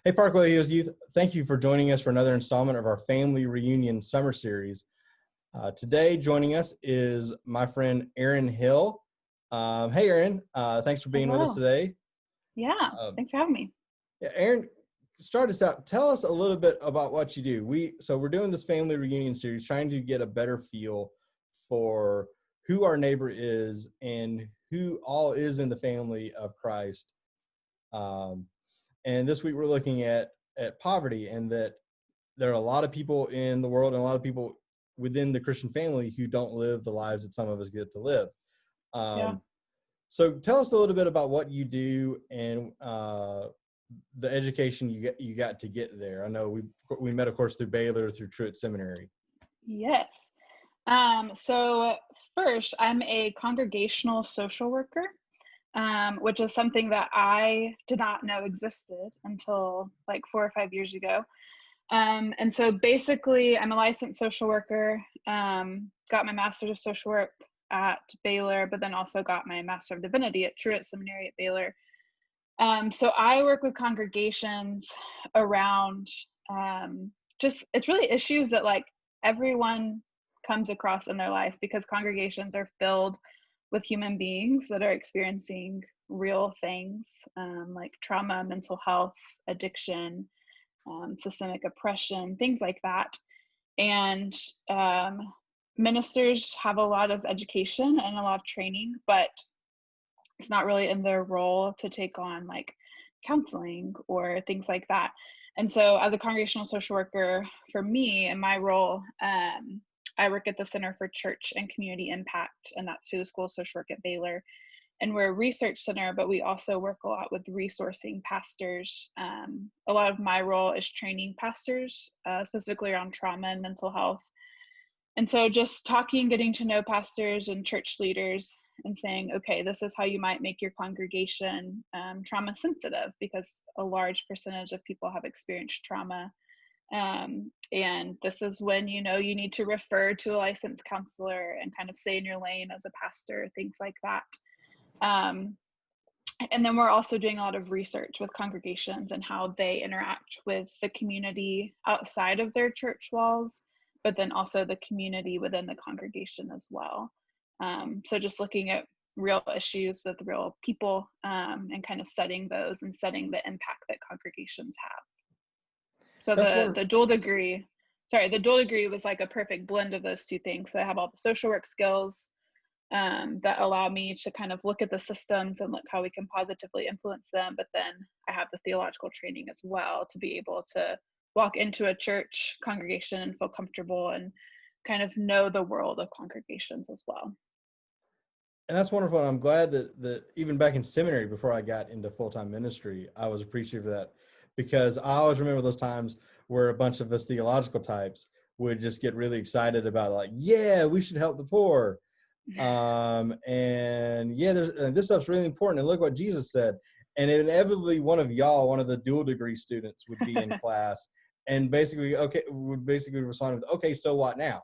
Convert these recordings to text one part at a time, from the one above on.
Hey, Parkway Hills Youth, thank you for joining us for another installment of our Family Reunion Summer Series. Today, joining us is my friend Erin Hill. Hey, Erin, thanks for being with us Hello. today. Yeah, thanks for having me. Yeah, Erin, start us out. Tell us a little bit about what you do. We're doing this Family Reunion Series, trying to get a better feel for who our neighbor is and who all is in the family of Christ. And this week we're looking at poverty, and that there are a lot of people in the world and a lot of people within the Christian family who don't live the lives that some of us get to live. Yeah. So tell us a little bit about what you do and the education you got to get there. I know we met, of course, through Baylor, through Truett Seminary. Yes. So first, I'm a congregational social worker, which is something that I did not know existed until like 4 or 5 years ago. And so basically, I'm a licensed social worker, got my master's of social work at Baylor, but then also got my master of divinity at Truett Seminary at Baylor. So I work with congregations around it's really issues that like everyone comes across in their life, because congregations are filled with human beings that are experiencing real things, like trauma, mental health, addiction, systemic oppression, things like that. And ministers have a lot of education and a lot of training, but it's not really in their role to take on like counseling or things like that. And so as a congregational social worker, for me and my role, I work at the Center for Church and Community Impact, and that's through the School of Social Work at Baylor. And we're a research center, but we also work a lot with resourcing pastors. A lot of my role is training pastors, specifically around trauma and mental health. And so just talking, getting to know pastors and church leaders and saying, okay, this is how you might make your congregation trauma sensitive, because a large percentage of people have experienced trauma. And this is when, you need to refer to a licensed counselor and kind of stay in your lane as a pastor, things like that. And then we're also doing a lot of research with congregations and how they interact with the community outside of their church walls, but then also the community within the congregation as well. So just looking at real issues with real people, and kind of studying those and studying the impact that congregations have. So the dual degree was like a perfect blend of those two things. So I have all the social work skills that allow me to kind of look at the systems and look how we can positively influence them. But then I have the theological training as well to be able to walk into a church congregation and feel comfortable and kind of know the world of congregations as well. And that's wonderful. I'm glad that even back in seminary, before I got into full-time ministry, I was appreciative of that, because I always remember those times where a bunch of us theological types would just get really excited about, like, yeah, we should help the poor. And yeah, this stuff's really important. And look what Jesus said. And inevitably one of the dual degree students would be in class and would basically respond with, okay, so what now?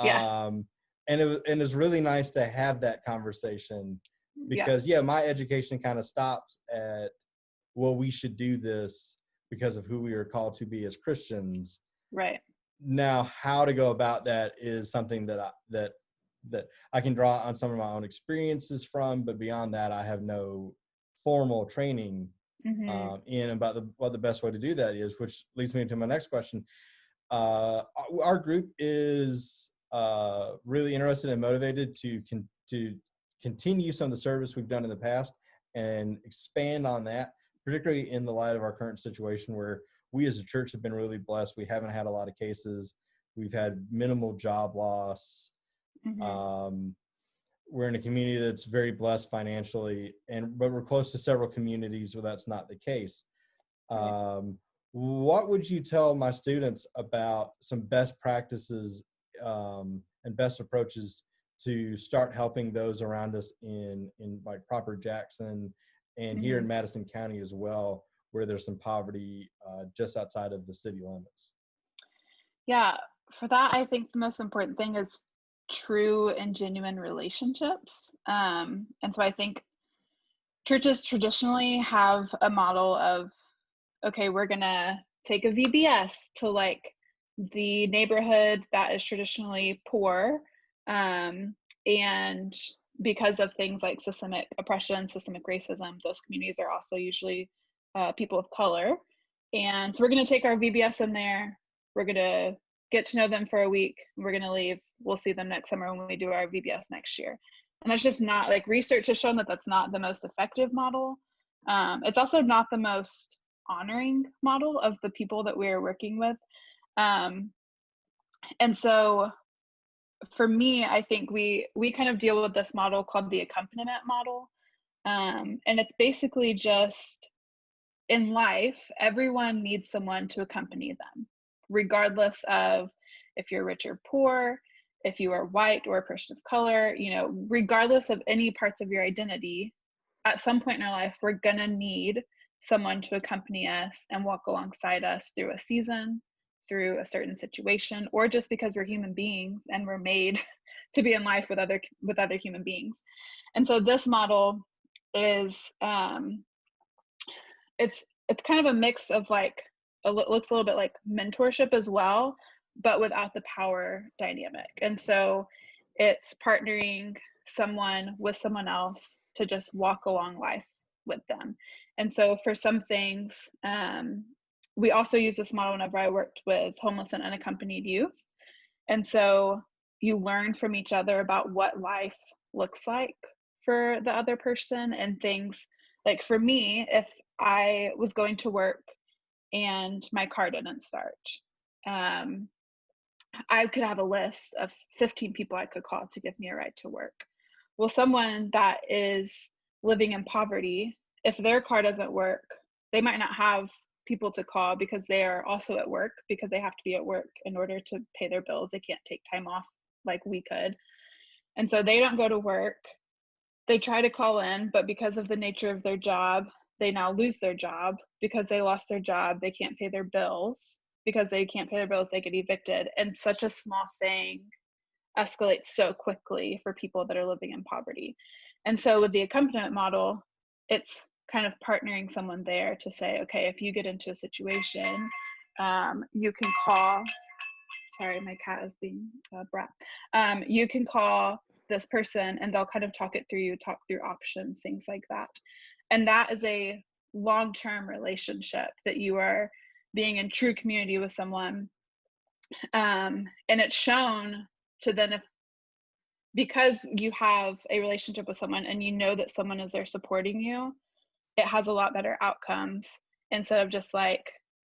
Yeah. And it's really nice to have that conversation, because my education kind of stops at, well, we should do this because of who we are called to be as Christians. Right. Now, how to go about that is something that I can draw on some of my own experiences from, but beyond that, I have no formal training in about what the best way to do that is, which leads me to my next question. Our group is really interested and motivated to continue some of the service we've done in the past and expand on that, particularly in the light of our current situation, where we as a church have been really blessed. We haven't had a lot of cases. We've had minimal job loss. We're in a community that's very blessed financially, but we're close to several communities where that's not the case. What would you tell my students about some best practices and best approaches to start helping those around us in like proper Jackson and here in Madison County as well, where there's some poverty just outside of the city limits? Yeah, for that, I think the most important thing is true and genuine relationships. And so I think churches traditionally have a model of okay, we're gonna take a VBS to like the neighborhood that is traditionally poor, and because of things like systemic oppression, systemic racism, those communities are also usually people of color. And so we're going to take our VBS in there. We're going to get to know them for a week. We're going to leave. We'll see them next summer when we do our VBS next year. And that's just not, like, research has shown that that's not the most effective model. It's also not the most honoring model of the people that we're working with. And so for me, I think we kind of deal with this model called the accompaniment model. And it's basically just, in life, everyone needs someone to accompany them, regardless of if you're rich or poor, if you are white or a person of color, you know, regardless of any parts of your identity, at some point in our life, we're gonna need someone to accompany us and walk alongside us through a season, through a certain situation, or just because we're human beings and we're made to be in life with other human beings. And so this model is it's kind of a mix of like, it looks a little bit like mentorship as well, but without the power dynamic. And so it's partnering someone with someone else to just walk along life with them. And so for some things, we also use this model whenever I worked with homeless and unaccompanied youth. And so you learn from each other about what life looks like for the other person, and things like, for me, if I was going to work and my car didn't start, I could have a list of 15 people I could call to give me a ride to work. Well, someone that is living in poverty, if their car doesn't work, they might not have people to call because they are also at work, because they have to be at work in order to pay their bills. They can't take time off like we could. And so they don't go to work. They try to call in, but because of the nature of their job, they now lose their job. Because they lost their job, they can't pay their bills. Because they can't pay their bills, they get evicted. And such a small thing escalates so quickly for people that are living in poverty. And so with the accompaniment model, it's kind of partnering someone there to say, okay, if you get into a situation, you can call, sorry, my cat is being a brat. You can call this person and they'll kind of talk it through you, talk through options, things like that. And that is a long-term relationship that you are being in true community with someone. And it's shown to then, if, because you have a relationship with someone and you know that someone is there supporting you, it has a lot better outcomes, instead of just like,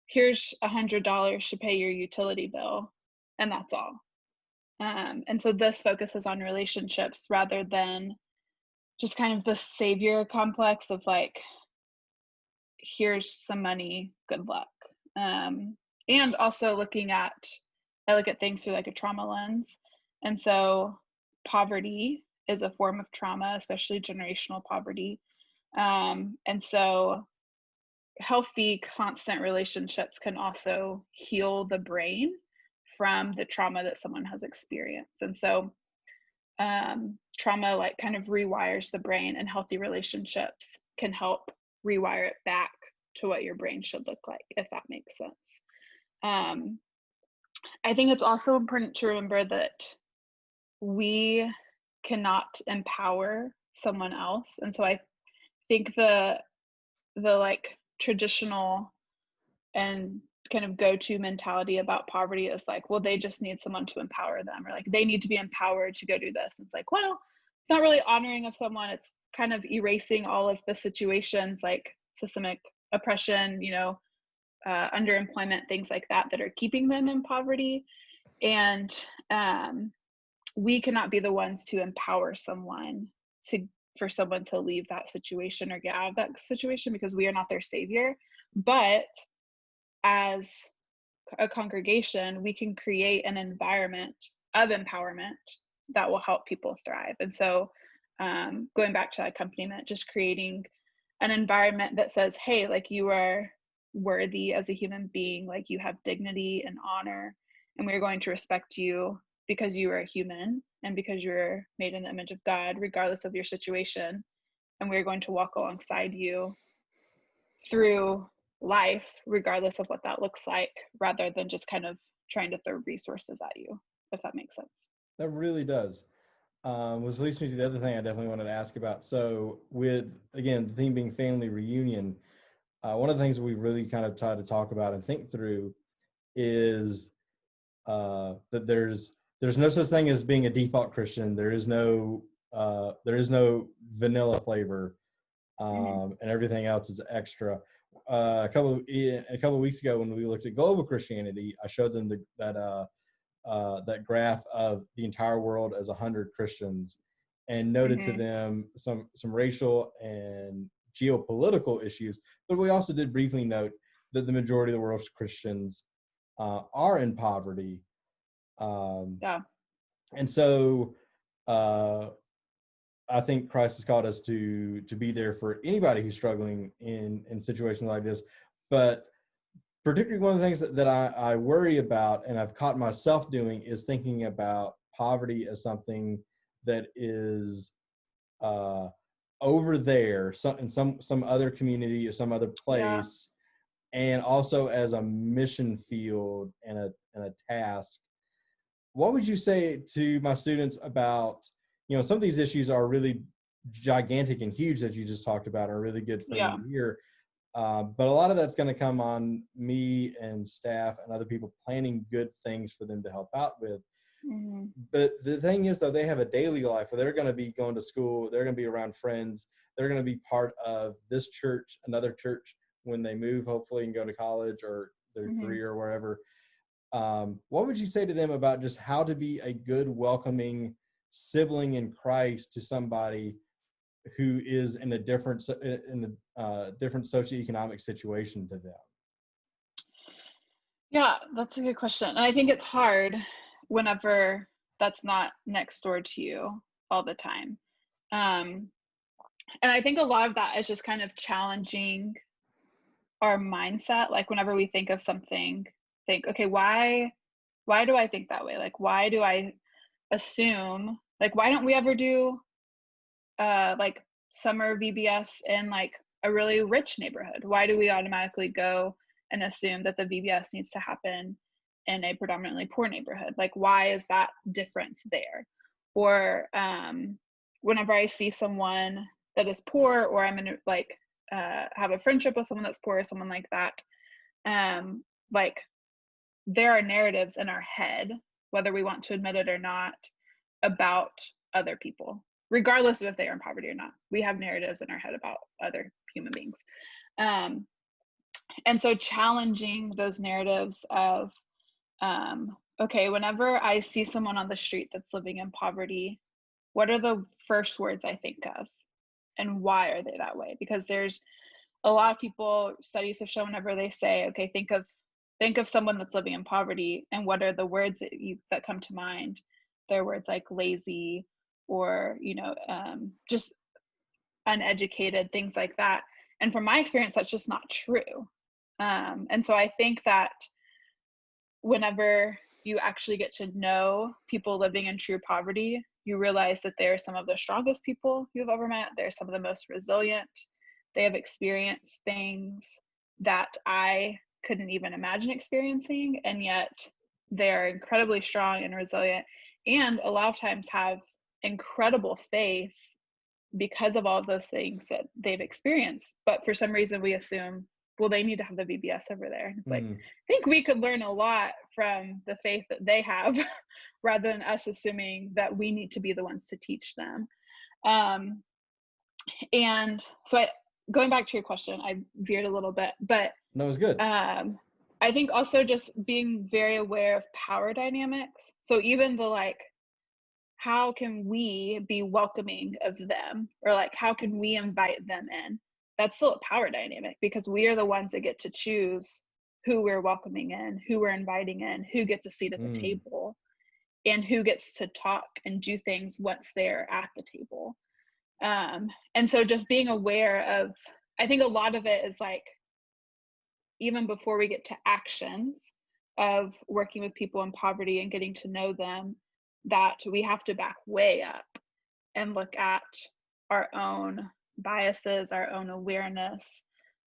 here's $100 to pay your utility bill and that's all. And so this focuses on relationships rather than just kind of the savior complex of like, here's some money, good luck. And also I look at things through like a trauma lens. And so poverty is a form of trauma, especially generational poverty. And so healthy, constant relationships can also heal the brain from the trauma that someone has experienced. And so trauma like kind of rewires the brain, and healthy relationships can help rewire it back to what your brain should look like, if that makes sense. I think it's also important to remember that we cannot empower someone else. And so I think the like traditional and kind of go-to mentality about poverty is like, well, they just need someone to empower them, or like they need to be empowered to go do this. And it's like, well, it's not really honoring of someone. It's kind of erasing all of the situations like systemic oppression, you know, underemployment, things like that are keeping them in poverty. And we cannot be the ones to empower someone for someone to leave that situation or get out of that situation, because we are not their savior. But as a congregation, we can create an environment of empowerment that will help people thrive. And so going back to accompaniment, just creating an environment that says, hey, like, you are worthy as a human being, like you have dignity and honor, and we're going to respect you because you are a human and because you're made in the image of God, regardless of your situation. And we're going to walk alongside you through life, regardless of what that looks like, rather than just kind of trying to throw resources at you, if that makes sense. That really does. Which leads me to the other thing I definitely wanted to ask about. So with, again, the theme being family reunion, one of the things we really kind of try to talk about and think through is that there's no such thing as being a default Christian. There is no vanilla flavor, and everything else is extra. A couple of weeks ago, when we looked at global Christianity, I showed them that graph of the entire world as 100 Christians, and noted to them some racial and geopolitical issues. But we also did briefly note that the majority of the world's Christians are in poverty. And so I think Christ has called us to be there for anybody who's struggling in situations like this. But particularly one of the things that I worry about, and I've caught myself doing, is thinking about poverty as something that is over there, in some other community or some other place, and also as a mission field and a task. What would you say to my students about, some of these issues are really gigantic and huge that you just talked about, are really good for me to hear. But a lot of that's going to come on me and staff and other people planning good things for them to help out with. But the thing is, though, they have a daily life where they're going to be going to school, they're going to be around friends, they're going to be part of this church, another church when they move, hopefully, and go to college or their career or wherever. What would you say to them about just how to be a good, welcoming sibling in Christ to somebody who is in a different socioeconomic situation to them? Yeah, that's a good question. And I think it's hard whenever that's not next door to you all the time. And I think a lot of that is just kind of challenging our mindset. Like whenever we think of something, think, okay, why do I think that way? Like, why do I assume, like, why don't we ever do like summer VBS in like a really rich neighborhood? Why do we automatically go and assume that the VBS needs to happen in a predominantly poor neighborhood? Like, why is that difference there? Or whenever I see someone that is poor, or I'm in like have a friendship with someone that's poor or someone like that, like there are narratives in our head, whether we want to admit it or not, about other people, regardless of if they are in poverty or not. We have narratives in our head about other human beings. And so challenging those narratives of, okay, whenever I see someone on the street that's living in poverty, what are the first words I think of? And why are they that way? Because there's a lot of people, studies have shown, whenever they say, okay, think of someone that's living in poverty, and what are the words that come to mind? They're words like lazy, or just uneducated, things like that. And from my experience, that's just not true. And so I think that whenever you actually get to know people living in true poverty, you realize that they're some of the strongest people you've ever met. They're some of the most resilient. They have experienced things that I couldn't even imagine experiencing, and yet they're incredibly strong and resilient, and a lot of times have incredible faith because of all of those things that they've experienced. But for some reason we assume, well, they need to have the VBS over there. It's like, I think we could learn a lot from the faith that they have rather than us assuming that we need to be the ones to teach them. And so going back to your question, I veered a little bit, but that was good. I think also just being very aware of power dynamics. So even the like, how can we be welcoming of them, or like how can we invite them in? That's still a power dynamic, because we are the ones that get to choose who we're welcoming in, who we're inviting in, who gets a seat at the table, and who gets to talk and do things once they're at the table. And so just being aware of, I think a lot of it is like, even before we get to actions of working with people in poverty and getting to know them, that we have to back way up and look at our own biases, our own awareness,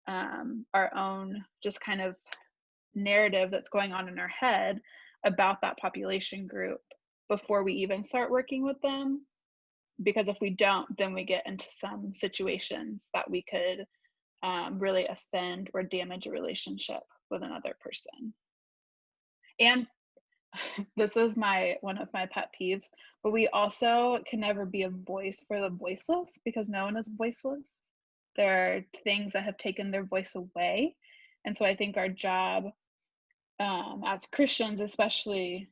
our own just kind of narrative that's going on in our head about that population group before we even start working with them. Because if we don't, then we get into some situations that we could really offend or damage a relationship with another person. And this is one of my pet peeves, but we also can never be a voice for the voiceless, because no one is voiceless. There are things that have taken their voice away. And so I think our job as Christians especially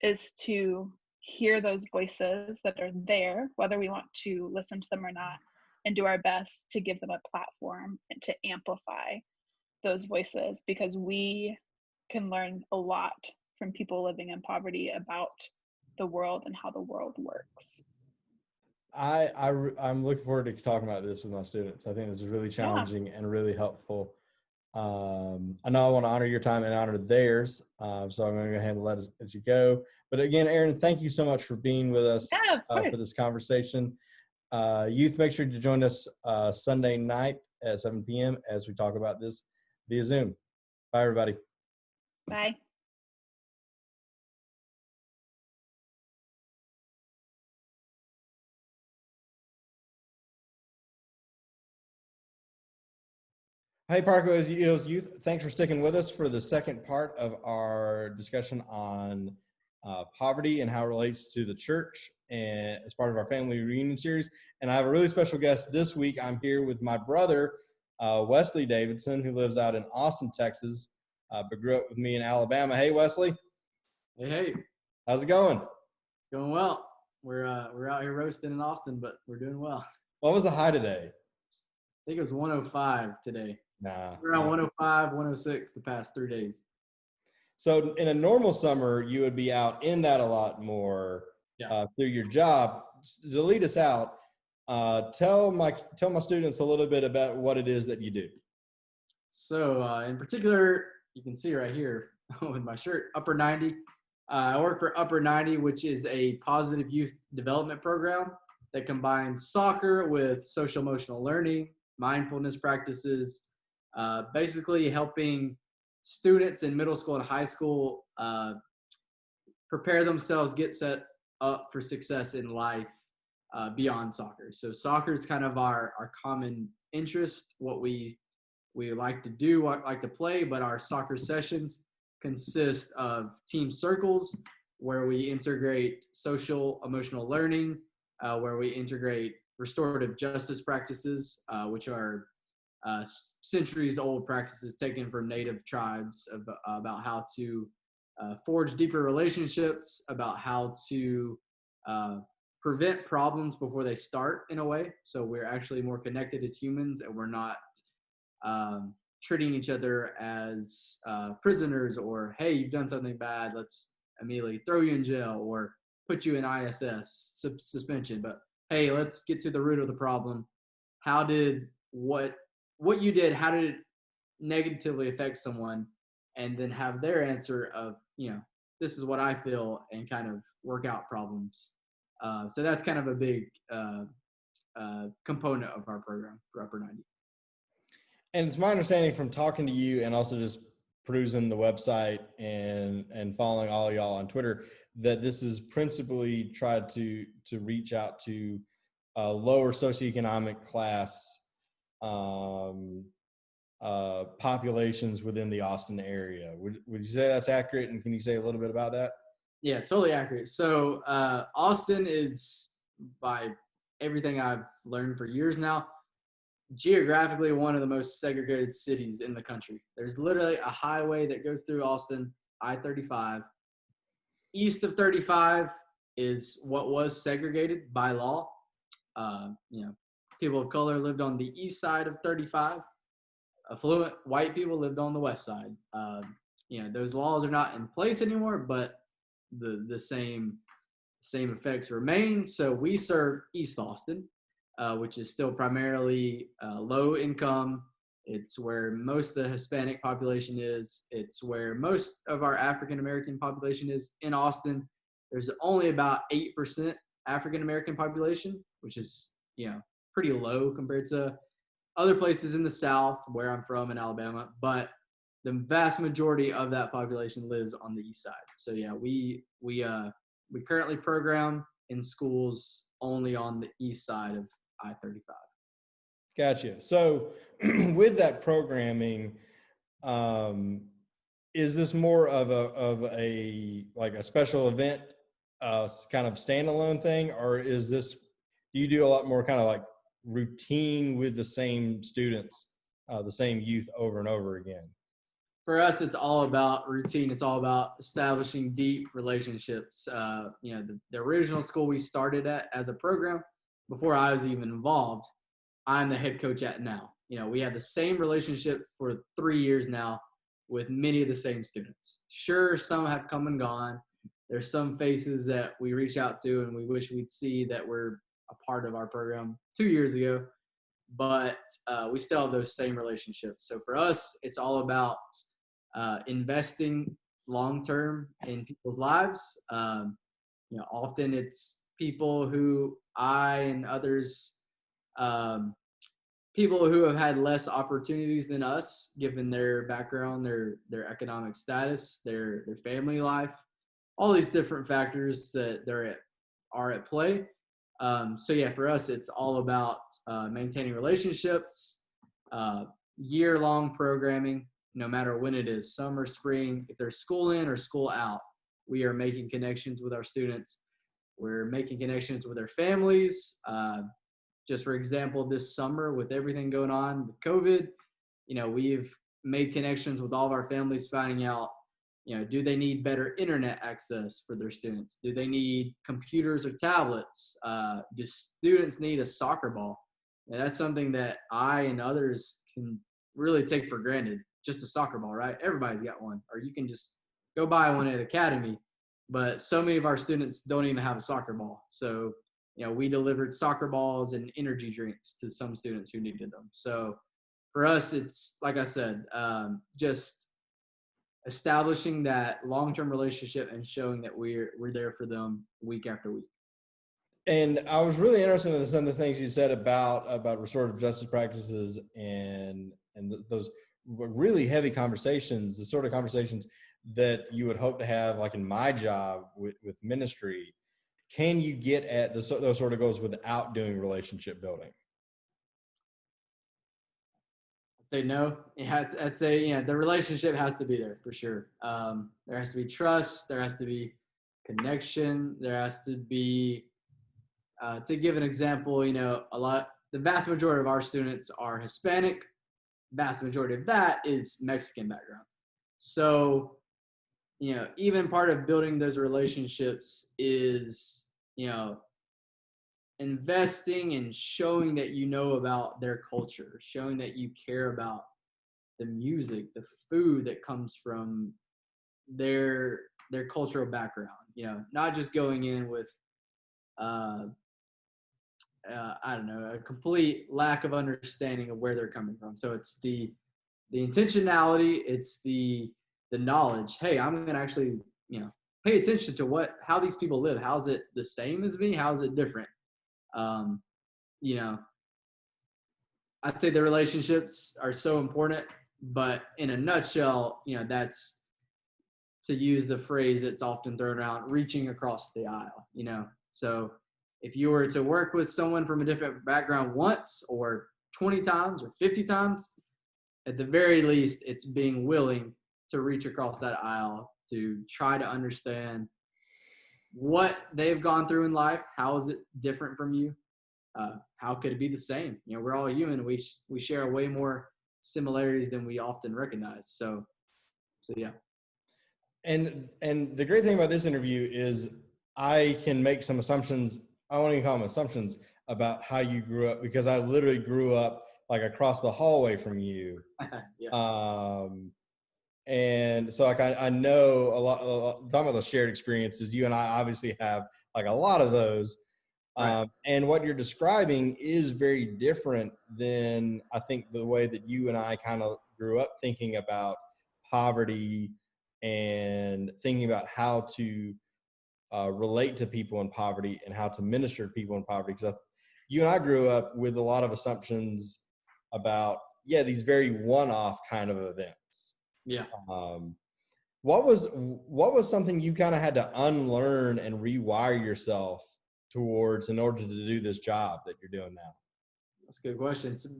is to hear those voices that are there, whether we want to listen to them or not, and do our best to give them a platform and to amplify those voices, because we can learn a lot from people living in poverty about the world and how the world works. I'm looking forward to talking about this with my students. I think this is really challenging and really helpful. I know I want to honor your time and honor theirs, so I'm going to go ahead and let you go. But again, Erin, thank you so much for being with us for this conversation. Youth, make sure to join us Sunday night at 7 p.m. as we talk about this via Zoom. Bye, everybody. Bye. Hey, Parker Eels Youth. Thanks for sticking with us for the second part of our discussion on poverty and how it relates to the church, and as part of our family reunion series. And I have a really special guest this week. I'm here with my brother, Wesley Davidson, who lives out in Austin, Texas, but grew up with me in Alabama. Hey, Wesley. Hey. How's it going? It's going well. We're out here roasting in Austin, but we're doing well. What was the high today? I think it was 105 today. Nah. We're around 105, 106 the past 3 days. So in a normal summer, you would be out in that a lot more through your job. To lead us out, tell my students a little bit about what it is that you do. So in particular, you can see right here with my shirt, Upper 90. I work for Upper 90, which is a positive youth development program that combines soccer with social emotional learning, mindfulness practices, basically helping students in middle school and high school prepare themselves, get set up for success in life beyond soccer. So soccer is kind of our common interest, what we like to do, like to play, but our soccer sessions consist of team circles where we integrate social emotional learning, where we integrate restorative justice practices, which are centuries old practices taken from native tribes about how to forge deeper relationships, about how to prevent problems before they start, in a way. So we're actually more connected as humans, and we're not treating each other as prisoners, or, hey, you've done something bad, let's immediately throw you in jail or put you in ISS suspension. But hey, let's get to the root of the problem. How did what you did, how did it negatively affect someone? And then have their answer of, this is what I feel, and kind of work out problems. So that's kind of a big component of our program for Upper 90. And it's my understanding from talking to you and also just perusing the website and following all of y'all on Twitter, that this is principally tried to reach out to lower socioeconomic class populations within the Austin area. Would you say that's accurate? And can you say a little bit about that? Yeah, totally accurate. So Austin is, by everything I've learned for years now, geographically one of the most segregated cities in the country. There's literally a highway that goes through Austin, I-35. East of 35 is what was segregated by law. People of color lived on the east side of 35. Affluent white people lived on the west side. Those laws are not in place anymore, but the same effects remain. So we serve East Austin, which is still primarily low income. It's where most of the Hispanic population is. It's where most of our African American population is in Austin. There's only about 8% African American population, which is pretty low compared to other places in the South where I'm from in Alabama, but the vast majority of that population lives on the east side. So yeah, we currently program in schools only on the east side of I-35. Gotcha. So with that programming, is this more of a like a special event, kind of standalone thing, or is this, do you do a lot more kind of like routine with the same students, the same youth over and over again? For us, it's all about routine. It's all about establishing deep relationships. The original school we started at as a program, before I was even involved, I'm the head coach at now. We have the same relationship for 3 years now with many of the same students. Sure, some have come and gone. There's some faces that we reach out to and we wish we'd see that were a part of our program 2 years ago, but we still have those same relationships. So for us, it's all about investing long-term in people's lives. Often it's people who I and others, people who have had less opportunities than us, given their background, their economic status, their family life, all these different factors that are at play. So yeah, for us, it's all about maintaining relationships, year-long programming, no matter when it is, summer, spring, if there's school in or school out, we are making connections with our students. We're making connections with their families. Just for example, this summer with everything going on with COVID, we've made connections with all of our families, finding out, do they need better internet access for their students? Do they need computers or tablets? Do students need a soccer ball? And that's something that I and others can really take for granted. Just a soccer ball, right? Everybody's got one, or you can just go buy one at Academy. But so many of our students don't even have a soccer ball. So, we delivered soccer balls and energy drinks to some students who needed them. So for us, it's, like I said, just establishing that long-term relationship and showing that we're there for them week after week. And I was really interested in some of the things you said about restorative justice practices and those really heavy conversations, the sort of conversations that you would hope to have, like in my job with ministry. Can you get at those sort of goals without doing relationship building? I'd say no. Yeah, I'd say the relationship has to be there for sure. There has to be trust. There has to be connection. There has to be, to give an example, the vast majority of our students are Hispanic. Vast majority of that is Mexican background. So, even part of building those relationships is, investing and showing that you know about their culture, showing that you care about the music, the food that comes from their cultural background, not just going in with, I don't know, a complete lack of understanding of where they're coming from. So it's the intentionality, it's the knowledge. Hey, I'm going to actually, pay attention to how these people live. How's it the same as me? How's it different? I'd say the relationships are so important, but in a nutshell, that's, to use the phrase that's often thrown around, reaching across the aisle, So if you were to work with someone from a different background once or 20 times or 50 times, at the very least, it's being willing to reach across that aisle to try to understand what they've gone through in life. How is it different from you? How could it be the same? We're all human. We share way more similarities than we often recognize. So yeah. And the great thing about this interview is I can make some assumptions. I won't even call them assumptions about how you grew up, because I literally grew up like across the hallway from you. Yeah. And so like I know a lot talking about those shared experiences. You and I obviously have like a lot of those. Right. And what you're describing is very different than I think the way that you and I kind of grew up thinking about poverty and thinking about how to relate to people in poverty and how to minister to people in poverty. Because you and I grew up with a lot of assumptions about, these very one-off kind of events. Yeah. What was something you kind of had to unlearn and rewire yourself towards in order to do this job that you're doing now? That's a good question. So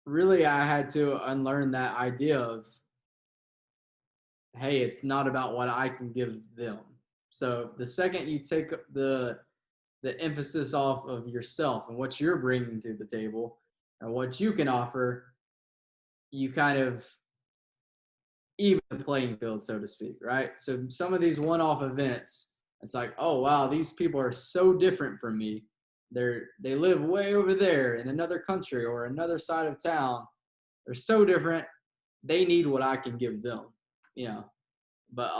really, I had to unlearn that idea of, hey, it's not about what I can give them. So the second you take the emphasis off of yourself and what you're bringing to the table and what you can offer, you kind of even the playing field, so to speak, right? So some of these one-off events, it's like, oh wow, these people are so different from me. They live way over there in another country or another side of town. They're so different. They need what I can give them, But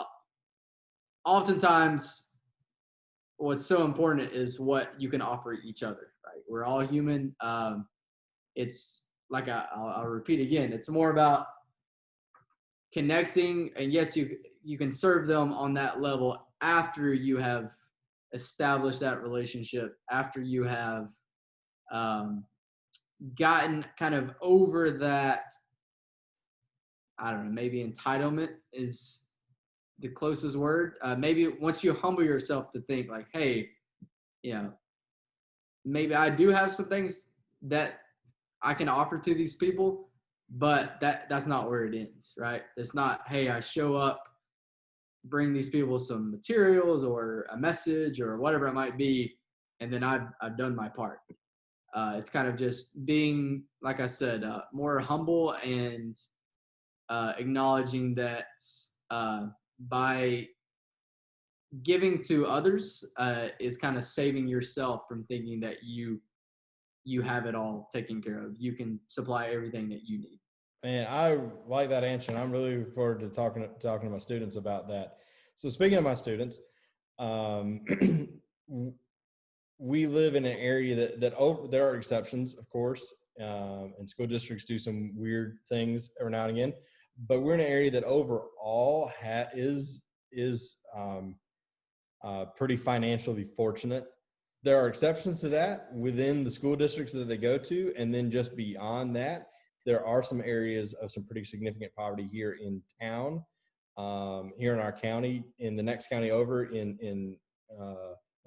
oftentimes, what's so important is what you can offer each other, right? We're all human. It's like I'll repeat again. It's more about connecting, and yes, you can serve them on that level after you have established that relationship, after you have gotten kind of over that. I don't know, maybe entitlement is the closest word. Maybe once you humble yourself to think like, hey, maybe I do have some things that I can offer to these people, but that's not where it ends, right? It's not, hey, I show up, bring these people some materials or a message or whatever it might be, and then I've done my part. It's kind of just being, like I said, more humble and acknowledging that by giving to others is kind of saving yourself from thinking that you have it all taken care of. You can supply everything that you need. Man, I like that answer, and I'm really looking forward to talking to my students about that. So speaking of my students, we live in an area that there are exceptions, of course, and school districts do some weird things every now and again, but we're in an area that overall is pretty financially fortunate. There are exceptions to that within the school districts that they go to, and then just beyond that, there are some areas of some pretty significant poverty here in town, here in our county, in the next county over in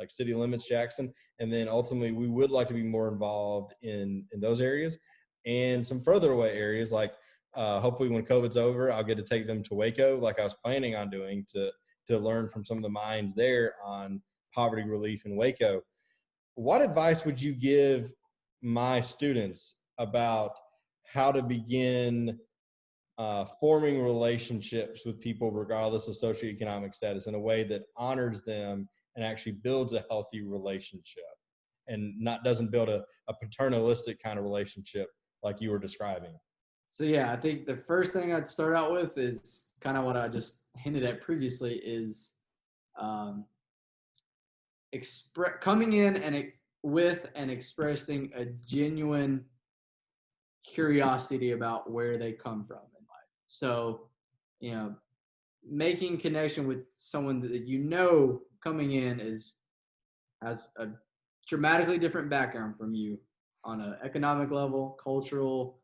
like city limits, Jackson. And then ultimately we would like to be more involved in those areas and some further away areas. Like hopefully when COVID's over, I'll get to take them to Waco, like I was planning on doing, to learn from some of the minds there on poverty relief in Waco. What advice would you give my students about how to begin forming relationships with people regardless of socioeconomic status in a way that honors them and actually builds a healthy relationship and doesn't build a paternalistic kind of relationship like you were describing? So yeah, I think the first thing I'd start out with is kind of what I just hinted at previously is coming in and expressing a genuine curiosity about where they come from in life. So, making connection with someone that coming in has a dramatically different background from you on an economic level, cultural,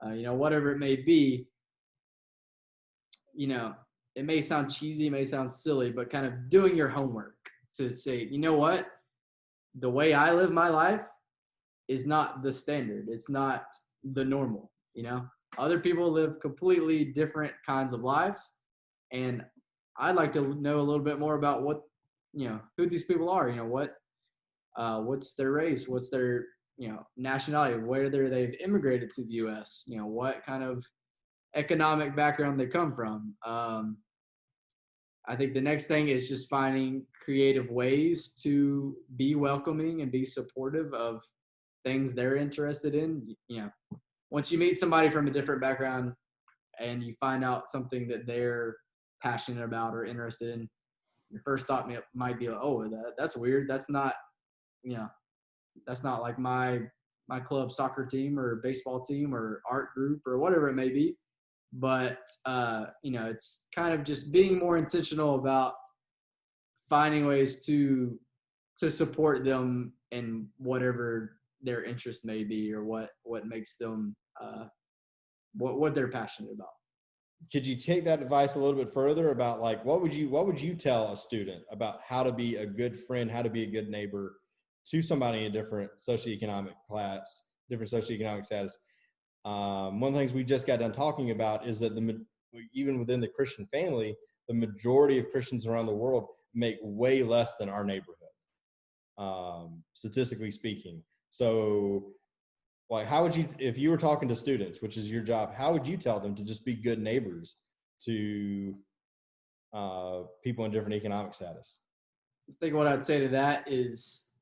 whatever it may be. It may sound cheesy, it may sound silly, but kind of doing your homework to say, you know what, the way I live my life is not the standard. It's not the normal. Other people live completely different kinds of lives, and I'd like to know a little bit more about what who these people are. What's their race, what's their nationality, whether they've immigrated to the U.S., what kind of economic background they come from. I think the next thing is just finding creative ways to be welcoming and be supportive of things they're interested in. Once you meet somebody from a different background and you find out something that they're passionate about or interested in, your first thought might be like, oh, that's weird. That's not like my club soccer team or baseball team or art group or whatever it may be. But, it's kind of just being more intentional about finding ways to support them in whatever their interest may be, or what makes them what they're passionate about. Could you take that advice a little bit further about like what would you tell a student about how to be a good friend, how to be a good neighbor to somebody in a different socioeconomic class, different socioeconomic status? One of the things we just got done talking about is that even within the Christian family, the majority of Christians around the world make way less than our neighborhood, statistically speaking. So, like, how would you, if you were talking to students, which is your job, how would you tell them to just be good neighbors to people in different economic status? I think what I'd say to that is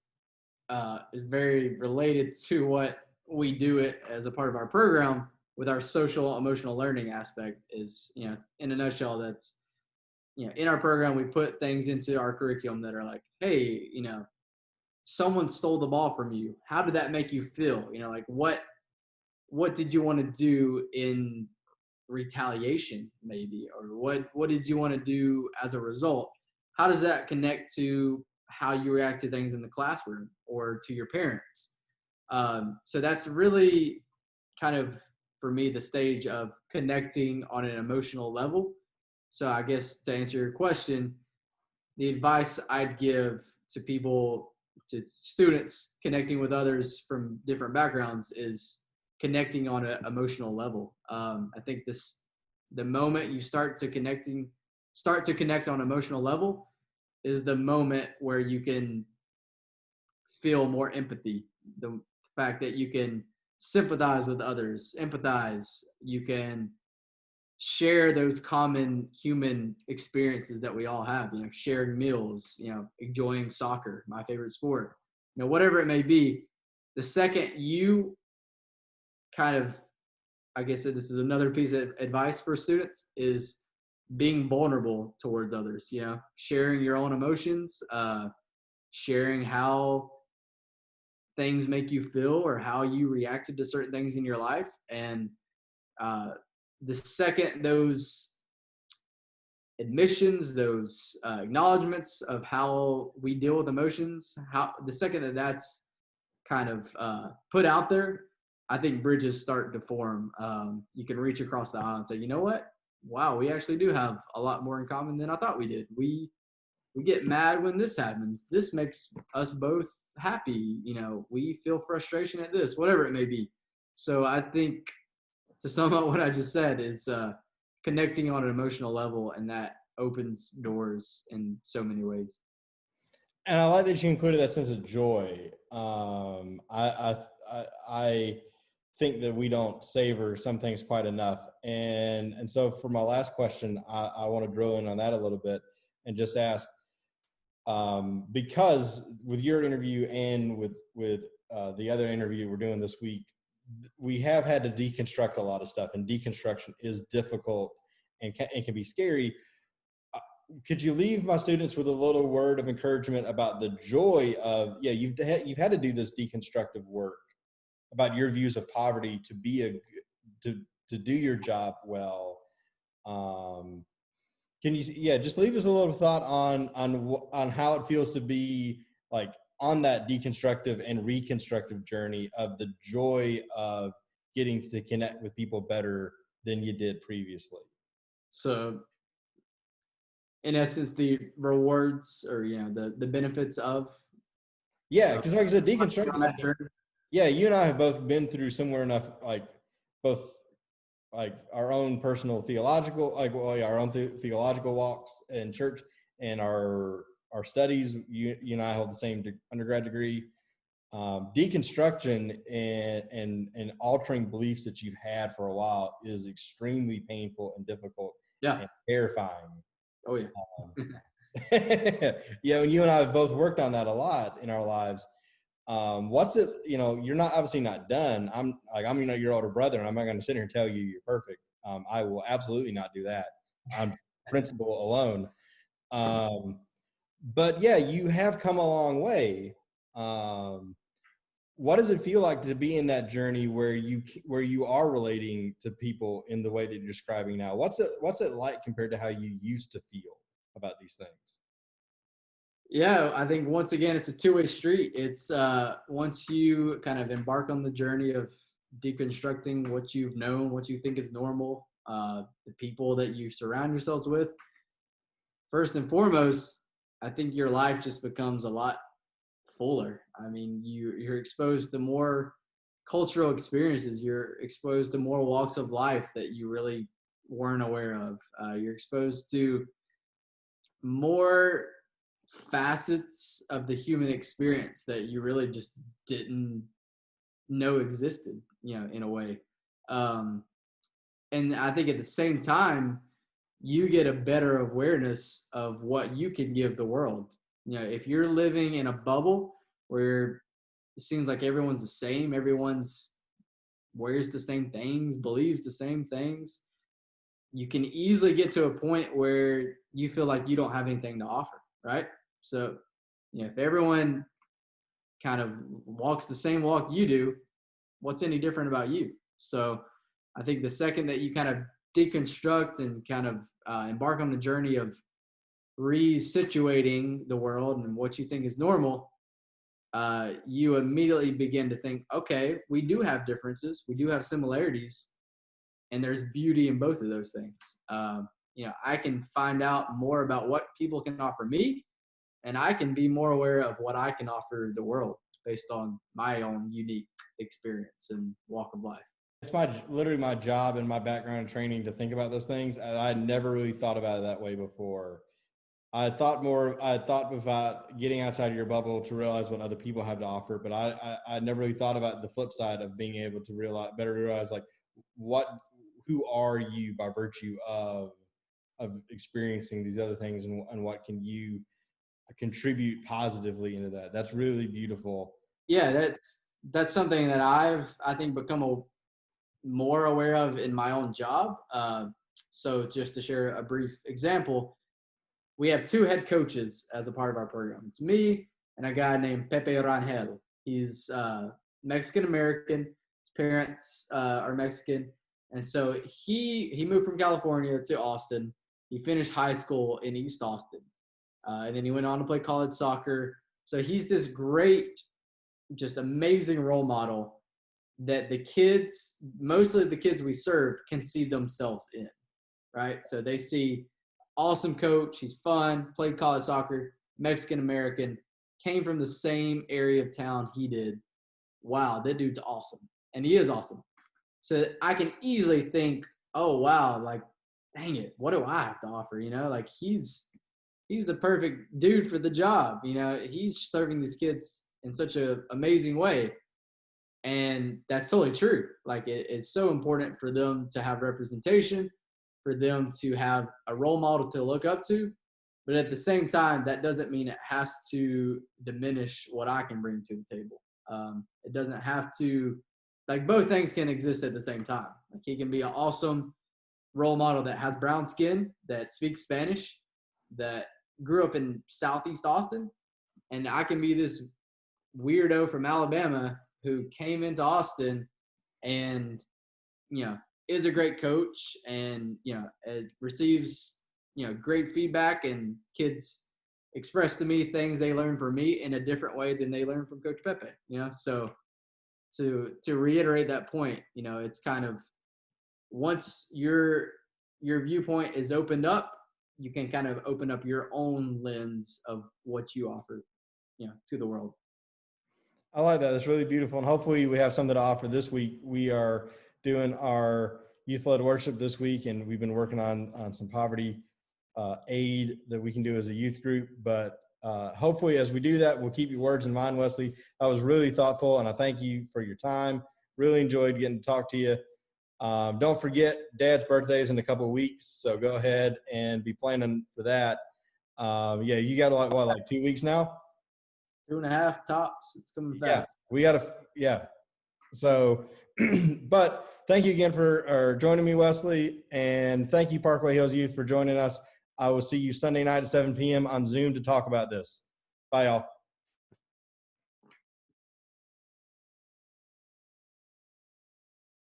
very related to what we do it as a part of our program with our social emotional learning aspect. Is, in a nutshell, that's, in our program, we put things into our curriculum that are like, hey, someone stole the ball from you. How did that make you feel? Like what did you want to do in retaliation, maybe, or what did you want to do as a result? How does that connect to how you react to things in the classroom or to your parents? So that's really kind of, for me, the stage of connecting on an emotional level. So I guess to answer your question, the advice I'd give to people, to students connecting with others from different backgrounds, is connecting on an emotional level. I think the moment you start to connect on an emotional level is the moment where you can feel more empathy. The fact that you can sympathize with others, empathize, you can share those common human experiences that we all have, sharing meals, enjoying soccer, my favorite sport, whatever it may be. The second you kind of, I guess this is another piece of advice for students, is being vulnerable towards others, sharing your own emotions, sharing how things make you feel or how you reacted to certain things in your life. And the second those admissions, those acknowledgments of how we deal with emotions, the second that's kind of put out there, I think bridges start to form. You can reach across the aisle and say, you know what? Wow, we actually do have a lot more in common than I thought we did. We get mad when this happens. This makes us both happy. We feel frustration at this, whatever it may be. So I think, to sum up what I just said, is connecting on an emotional level, and that opens doors in so many ways. And I like that you included that sense of joy. I think that we don't savor some things quite enough. And so for my last question, I want to drill in on that a little bit and just ask, because with your interview and with the other interview we're doing this week, we have had to deconstruct a lot of stuff, and deconstruction is difficult and can be scary. Could you leave my students with a little word of encouragement about the joy of, you've had to do this deconstructive work about your views of poverty to be to do your job well? Can you, just leave us a little thought on how it feels to be like on that deconstructive and reconstructive journey of the joy of getting to connect with people better than you did previously? So, in essence, the rewards, or the benefits of, because like I said, deconstructing. Yeah, you and I have both been through similar enough, like both like our own personal theological, our own theological walks in church, and our studies. You and I hold the same undergrad degree. Deconstruction and altering beliefs that you've had for a while is extremely painful and difficult, and terrifying. Oh yeah. And you and I have both worked on that a lot in our lives. What's it, you're not obviously not done. I'm your older brother, and I'm not going to sit here and tell you you're perfect. I will absolutely not do that. I'm principle alone. But you have come a long way. What does it feel like to be in that journey where you are relating to people in the way that you're describing now? What's it like compared to how you used to feel about these things? Yeah, I think once again, it's a two-way street. It's once you kind of embark on the journey of deconstructing what you've known, what you think is normal, the people that you surround yourselves with, first and foremost, I think your life just becomes a lot fuller. I mean, you're exposed to more cultural experiences. You're exposed to more walks of life that you really weren't aware of. You're exposed to more facets of the human experience that you really just didn't know existed, in a way. Um, and I think at the same time, you get a better awareness of what you can give the world. If you're living in a bubble where it seems like everyone's the same, everyone's wears the same things, believes the same things, you can easily get to a point where you feel like you don't have anything to offer, right? So, if everyone kind of walks the same walk you do, what's any different about you? So I think the second that you kind of deconstruct and kind of embark on the journey of resituating the world and what you think is normal, you immediately begin to think, okay, we do have differences, we do have similarities, and there's beauty in both of those things. I can find out more about what people can offer me, and I can be more aware of what I can offer the world based on my own unique experience and walk of life. It's literally my job and my background and training to think about those things. And I never really thought about it that way before. I thought about getting outside of your bubble to realize what other people have to offer, but I never really thought about the flip side of being able to realize like who are you by virtue of experiencing these other things, and what can you contribute positively into that. That's really beautiful. Yeah, that's something that I think become more aware of in my own job. So just to share a brief example, we have two head coaches as a part of our program. It's me and a guy named Pepe Erin Hill. He's Mexican American. His parents are Mexican, and so he moved from California to Austin. He finished high school in East Austin, and then he went on to play college soccer. So he's this great, just amazing role model that mostly the kids we serve, can see themselves in, right? So they see awesome coach, he's fun, played college soccer, Mexican American, came from the same area of town he did. Wow, that dude's awesome. And he is awesome. So I can easily think, oh wow, like, dang it, what do I have to offer? Like he's the perfect dude for the job. He's serving these kids in such an amazing way. And that's totally true. Like it's so important for them to have representation, for them to have a role model to look up to. But at the same time, that doesn't mean it has to diminish what I can bring to the table. It doesn't have to, like, both things can exist at the same time. Like he can be an awesome role model that has brown skin, that speaks Spanish, that grew up in Southeast Austin. And I can be this weirdo from Alabama who came into Austin and, is a great coach and, receives, great feedback, and kids express to me things they learn from me in a different way than they learn from Coach Pepe, So to reiterate that point, it's kind of, once your viewpoint is opened up, you can kind of open up your own lens of what you offer, to the world. I like that. That's really beautiful. And hopefully we have something to offer this week. We are doing our youth-led worship this week, and we've been working on some poverty aid that we can do as a youth group. But hopefully as we do that, we'll keep your words in mind, Wesley. That was really thoughtful, and I thank you for your time. Really enjoyed getting to talk to you. Don't forget, Dad's birthday is in a couple of weeks, so go ahead and be planning for that. You got like 2 weeks now? 2.5 tops. It's coming fast. So, but thank you again for joining me, Wesley, and thank you, Parkway Hills Youth, for joining us. I will see you Sunday night at 7 p.m. on Zoom to talk about this. Bye, y'all.